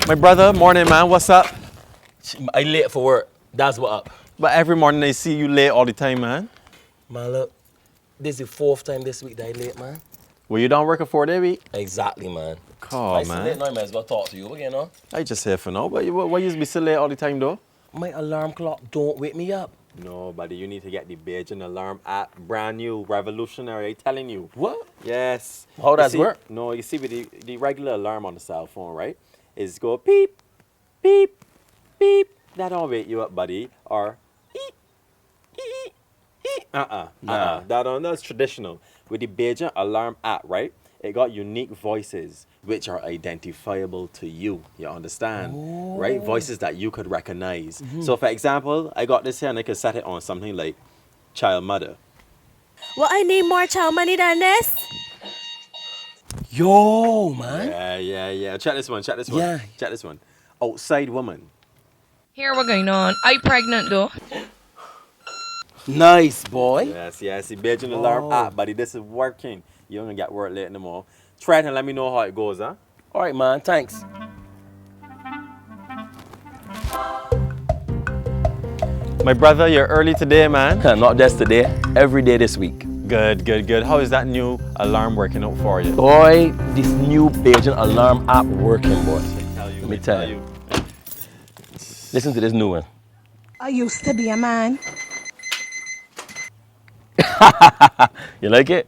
My brother, morning man, what's up? I late for work. That's what up. But every morning I see you late all the time, man. Man, look, this is the 4th time this week that I late, man. Well, you don't work a 4-day week? Exactly, man. Call, If I man. late now, I might as well talk to you again, huh? I just here for now, but why you be so late all the time though? My alarm clock don't wake me up. No, buddy, you need to get the Bajan alarm app. Brand new, revolutionary, I'm telling you. What? Yes. How You does see- work? No, you see with the regular alarm on the cell phone, right? Is go beep, beep, beep. That don't wake you up, buddy. Or eep, eep, eep. Nah. That's traditional. With the Bajan alarm app, right? It got unique voices which are identifiable to you. You understand? Right? Voices that you could recognize. So for example, I got this here and I could set it on something like child mother. Well, I need more chow money than this. Yo, man. Yeah. Check this one. Yeah. Check this one. Outside woman. Here we're going on. Are you pregnant though? Nice, boy. Yes. The Bajan alarm app, buddy. This is working. You're gonna get work late no more. Try it and let me know how it goes, huh? All right, man. Thanks. My brother, you're early today, man. Not just today. Every day this week. Good. How is that new alarm working out for you? Boy, this new Bajan alarm app working, boy. Let me tell you. Listen to this new one. I used to be a man. You like it?